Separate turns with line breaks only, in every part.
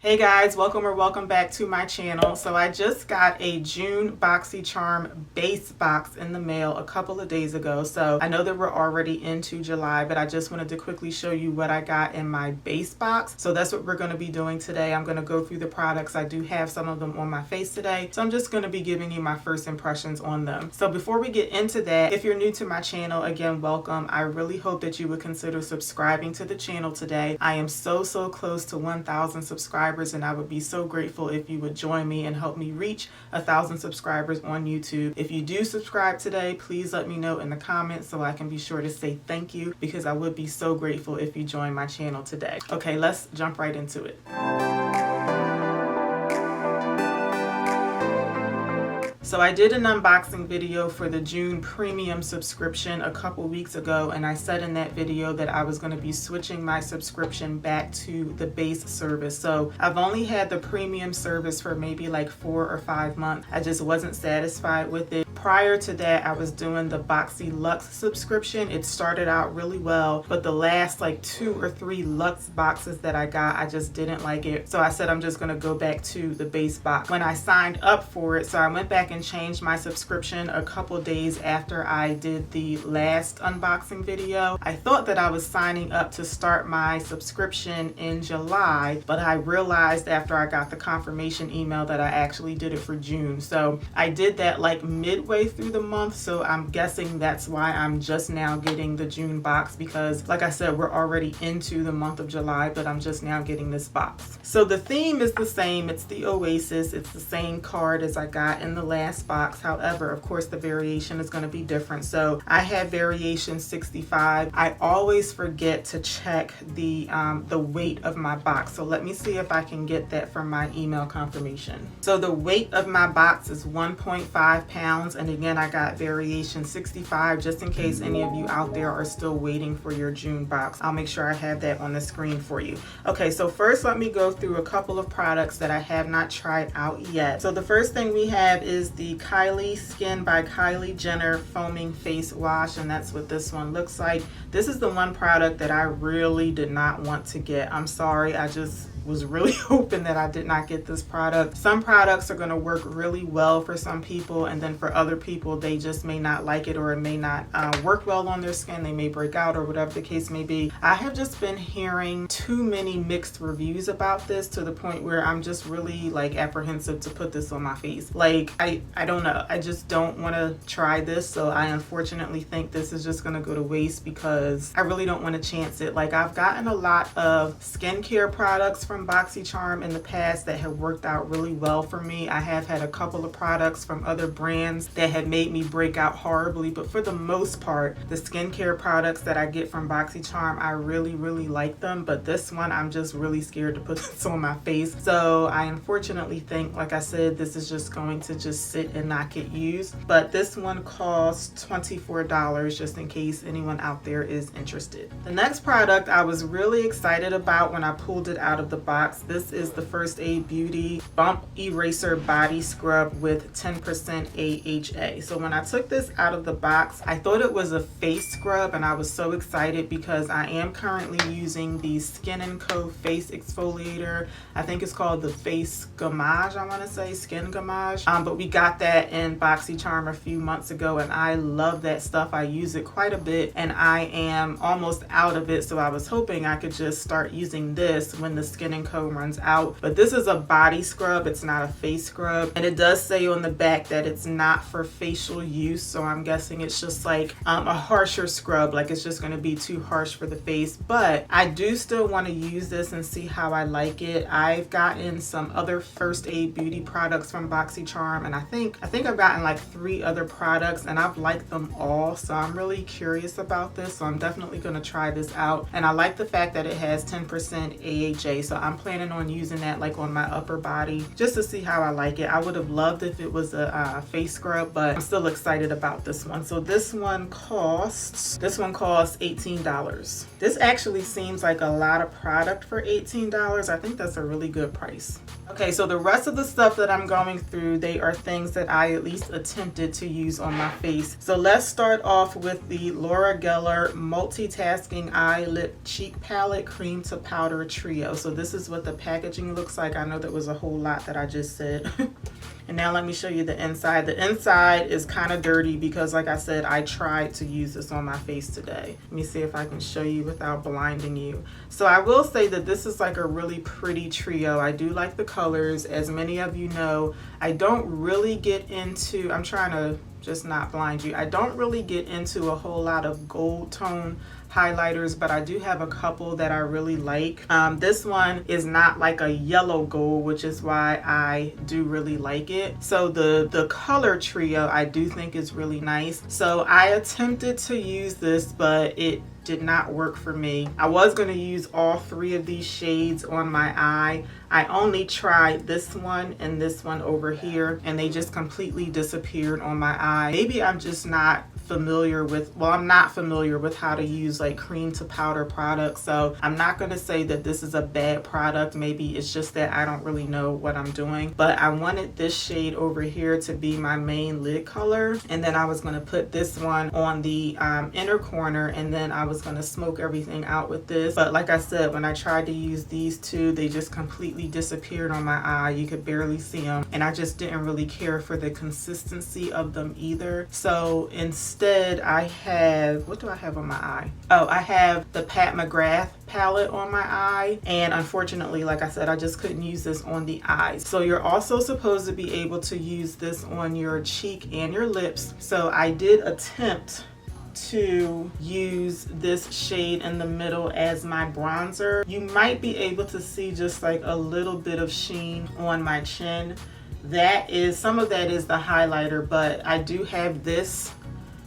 Hey guys, welcome back to my channel. So I just got a June Boxycharm Base Box in the mail a couple of days ago. So I know that we're already into July, but I just wanted to quickly show you what I got in my base box. So that's what we're going to be doing today. I'm going to go through the products. I do have some of them on my face today, so I'm just going to be giving you my first impressions on them. So before we get into that, if you're new to my channel, again, welcome. I really hope that you would consider subscribing to the channel today. I am so close to 1,000 subscribers, and I would be so grateful if you would join me and help me reach 1,000 subscribers on YouTube. If you do subscribe today, please let me know in the comments so I can be sure to say thank you, because I would be so grateful if you join my channel today. Okay, let's jump right into it. So I did an unboxing video for the June premium subscription a couple weeks ago, and I said in that video that I was going to be switching my subscription back to the base service. So I've only had the premium service for maybe like 4 or 5 months. I just wasn't satisfied with it. Prior to that, I was doing the Boxy Luxe subscription. It started out really well, but the last like 2 or 3 Luxe boxes that I got, I just didn't like it. So I said I'm just going to go back to the base box. When I signed up for it, so I went back and changed my subscription a couple days after I did the last unboxing video. I thought that I was signing up to start my subscription in July, but I realized after I got the confirmation email that I actually did it for June. So I did that like midway through the month, so I'm guessing that's why I'm just now getting the June box, because like I said, we're already into the month of July, but I'm just now getting this box. So the theme is the same. It's the Oasis. It's the same card as I got in the last box. However, of course, the variation is going to be different. So I have variation 65. I always forget to check the weight of my box. So let me see if I can get that from my email confirmation. So the weight of my box is 1.5 pounds. And again, I got variation 65, just in case any of you out there are still waiting for your June box. I'll make sure I have that on the screen for you. Okay, so first let me go through a couple of products that I have not tried out yet. So the first thing we have is the Kylie Skin by Kylie Jenner Foaming Face Wash, and that's what this one looks like. This is the one product that I really did not want to get. I'm sorry, I just was really hoping that I did not get this product. Some products are going to work really well for some people, and then for other people they just may not like it, or it may not work well on their skin. They may break out, or whatever the case may be. I have just been hearing too many mixed reviews about this to the point where I'm just really like apprehensive to put this on my face. Like I don't know, I just don't want to try this. So I unfortunately think this is just going to go to waste, because I really don't want to chance it. Like, I've gotten a lot of skincare products from Boxycharm in the past that have worked out really well for me. I have had a couple of products from other brands that have made me break out horribly, but for the most part, the skincare products that I get from Boxycharm, I really like them. But this one, I'm just really scared to put this on my face. So I unfortunately think, like I said, this is just going to just sit and not get used. But this one costs $24, just in case anyone out there is interested. The next product I was really excited about when I pulled it out of the box. This is the First Aid Beauty Bump Eraser Body Scrub with 10% AHA. So when I took this out of the box, I thought it was a face scrub, and I was so excited because I am currently using the Skin & Co face exfoliator. I think it's called the Face Gommage, I want to say, Skin Gommage. But we got that in Boxycharm a few months ago, and I love that stuff. I use it quite a bit, and I am almost out of it, so I was hoping I could just start using this when the Skin & Co runs out. But this is a body scrub, it's not a face scrub, and it does say on the back that it's not for facial use, so I'm guessing it's just like a harsher scrub, like it's just going to be too harsh for the face. But I do still want to use this and see how I like it. I've gotten some other First Aid Beauty products from Boxycharm, and I think I've gotten like 3 other products, and I've liked them all, so I'm really curious about this. So I'm definitely going to try this out, and I like the fact that it has 10% AHA, so I'm planning on using that like on my upper body just to see how I like it. I would have loved if it was a face scrub, but I'm still excited about this one. So this one costs $18. This actually seems like a lot of product for $18. I think that's a really good price. Okay, so the rest of the stuff that I'm going through, they are things that I at least attempted to use on my face. So let's start off with the Laura Gellar Multitasking Eye Lip Cheek Palette Cream to Powder Trio. So this this is what the packaging looks like. I know that was a whole lot that I just said. And now let me show you the inside. The inside is kind of dirty because, like I said, I tried to use this on my face today. Let me see if I can show you without blinding you. So I will say that this is like a really pretty trio. I do like the colors. As many of you know, I don't really get into, I'm trying to just not blind you, I don't really get into a whole lot of gold tone highlighters, but I do have a couple that I really like. This one is not like a yellow gold, which is why I do really like it. So the color trio I do think is really nice. So I attempted to use this, but it did not work for me. I was going to use all three of these shades on my eye. I only tried this one and this one over here, and they just completely disappeared on my eye. Maybe I'm just not familiar with, well, I'm not familiar with how to use like cream to powder products, so I'm not going to say that this is a bad product. Maybe it's just that I don't really know what I'm doing, but I wanted this shade over here to be my main lid color, and then I was going to put this one on the inner corner, and then I was going to smoke everything out with this. But like I said, when I tried to use these two, they just completely disappeared on my eye. You could barely see them, and I just didn't really care for the consistency of them either. So instead I have, what do I have on my eye? Oh, I have the Pat McGrath palette on my eye, and unfortunately, like I said, I just couldn't use this on the eyes. So you're also supposed to be able to use this on your cheek and your lips. So I did attempt to use this shade in the middle as my bronzer. You might be able to see just like a little bit of sheen on my chin. That is, some of that is the highlighter, but I do have this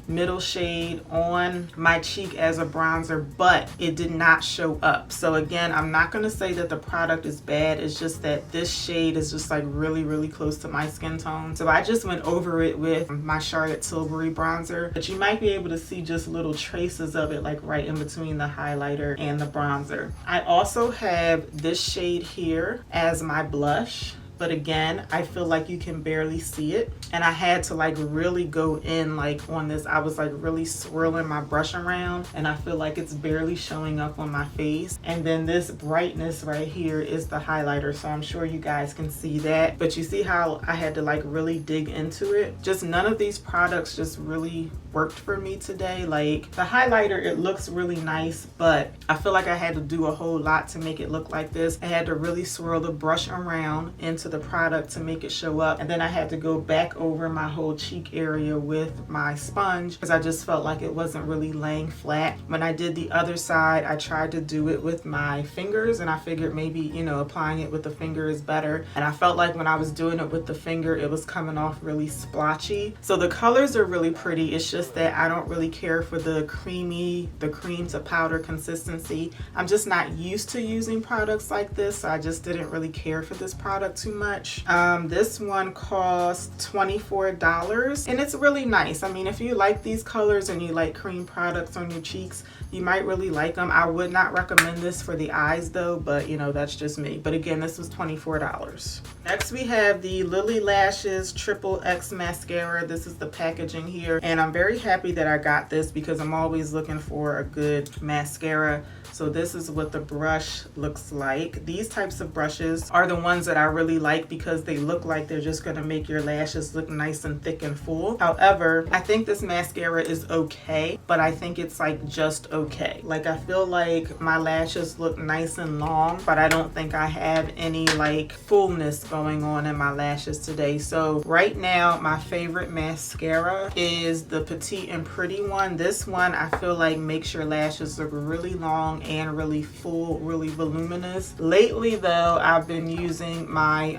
middle shade on my cheek as a bronzer, but it did not show up. So again, I'm not going to say that the product is bad. It's just that this shade is just like really close to my skin tone. So I just went over it with my Charlotte Tilbury bronzer, but you might be able to see just little traces of it like right in between the highlighter and the bronzer. I also have this shade here as my blush, but again, I feel like you can barely see it, and I had to like really go in like on this. I was like really swirling my brush around, and I feel like it's barely showing up on my face. And then this brightness right here is the highlighter, so I'm sure you guys can see that, but you see how I had to like really dig into it. Just none of these products just really worked for me today. Like the highlighter, it looks really nice, but I feel like I had to do a whole lot to make it look like this. I had to really swirl the brush around into the product to make it show up, and then I had to go back over my whole cheek area with my sponge because I just felt like it wasn't really laying flat. When I did the other side, I tried to do it with my fingers, and I figured maybe, you know, applying it with the finger is better, and I felt like when I was doing it with the finger, it was coming off really splotchy. So the colors are really pretty. It's just that I don't really care for the cream to powder consistency. I'm just not used to using products like this, so I just didn't really care for this product too much. This one cost $24, and it's really nice. I mean, if you like these colors and you like cream products on your cheeks, you might really like them. I would not recommend this for the eyes though, but you know, that's just me. But again, this was $24. Next we have the Lilly Lashes Triple X Mascara. This is the packaging here, and I'm very happy that I got this because I'm always looking for a good mascara. So this is what the brush looks like. These types of brushes are the ones that I really like because they look like they're just gonna make your lashes look nice and thick and full. However, I think this mascara is okay, but I think it's like just okay. Like I feel like my lashes look nice and long, but I don't think I have any like fullness going on in my lashes today. So right now, my favorite mascara is the Petite and Pretty one. This one I feel like makes your lashes look really long and really full, really voluminous. Lately though, I've been using my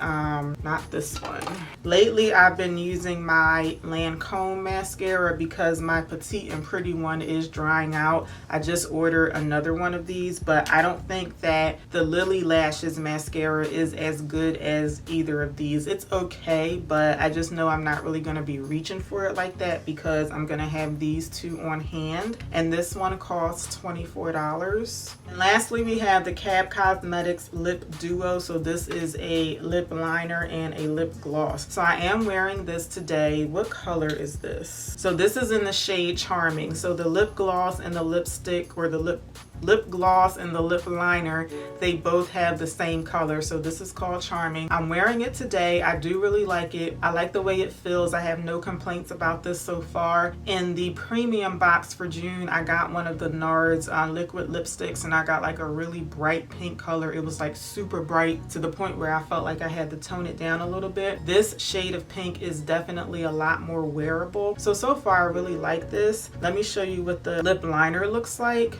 not this one. Lately I've been using my Lancome mascara because my Petite and Pretty one is drying out. I just ordered another one of these, but I don't think that the Lilly Lashes mascara is as good as either of these. It's okay, but I just know I'm not really going to be reaching for it like that because I'm going to have these two on hand, and this one costs $24. And lastly, we have the Cab Cosmetics Lip Duo. So this is a lip liner and a lip gloss. So I am wearing this today. What color is this? So this is in the shade Charming. So the lip gloss and the lipstick, or the lip lip gloss and the lip liner, they both have the same color. So this is called Charming. I'm wearing it today. I do really like it. I like the way it feels. I have no complaints about this so far. In the premium box for June, I got one of the NARS liquid lipsticks, and I got like a really bright pink color. It was like super bright to the point where I felt like I had to tone it down a little bit. This shade of pink is definitely a lot more wearable. So far I really like this. Let me show you what the lip liner looks like.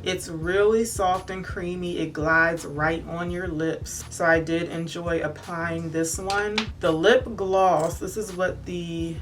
It's really soft and creamy. It glides right on your lips. So I did enjoy applying this one. The lip gloss, this is what the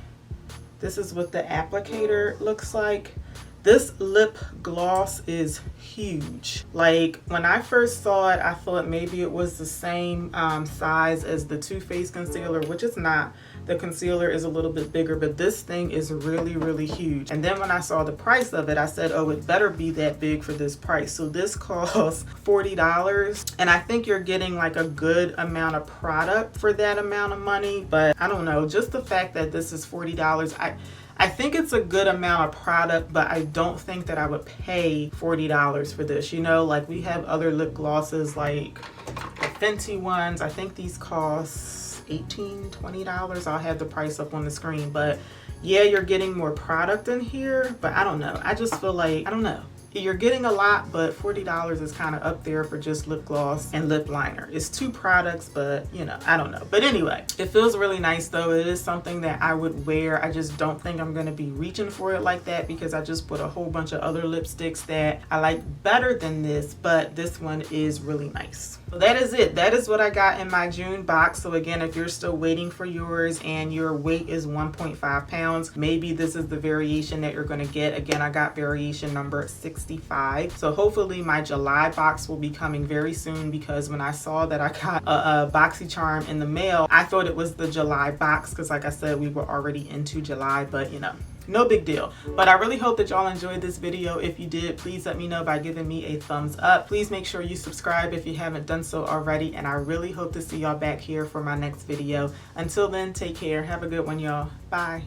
applicator looks like. This lip gloss is huge. Like when I first saw it, I thought maybe it was the same size as the Too Faced concealer, which it's not. The concealer is a little bit bigger, but this thing is really, really huge. And then when I saw the price of it, I said, oh, it better be that big for this price. So this costs $40, and I think you're getting like a good amount of product for that amount of money. But I don't know, just the fact that this is $40, I think it's a good amount of product, but I don't think that I would pay $40 for this. You know, like we have other lip glosses like the Fenty ones. I think these cost $18, $20. I'll have the price up on the screen, but yeah, you're getting more product in here, but I don't know. I just feel like, I don't know. You're getting a lot, but $40 is kind of up there for just lip gloss and lip liner. It's two products, but you know, I don't know. But anyway, it feels really nice though. It is something that I would wear. I just don't think I'm gonna be reaching for it like that because I just put a whole bunch of other lipsticks that I like better than this, but this one is really nice. So that is it. That is what I got in my June box. So again, if you're still waiting for yours and your weight is 1.5 pounds, maybe this is the variation that you're gonna get. Again, I got variation number 65. So hopefully my July box will be coming very soon, because when I saw that I got a Boxycharm in the mail, I thought it was the July box because like I said, we were already into July, but you know, no big deal. But I really hope that y'all enjoyed this video. If you did, please let me know by giving me a thumbs up. Please make sure you subscribe if you haven't done so already, and I really hope to see y'all back here for my next video. Until then, take care. Have a good one, y'all. Bye.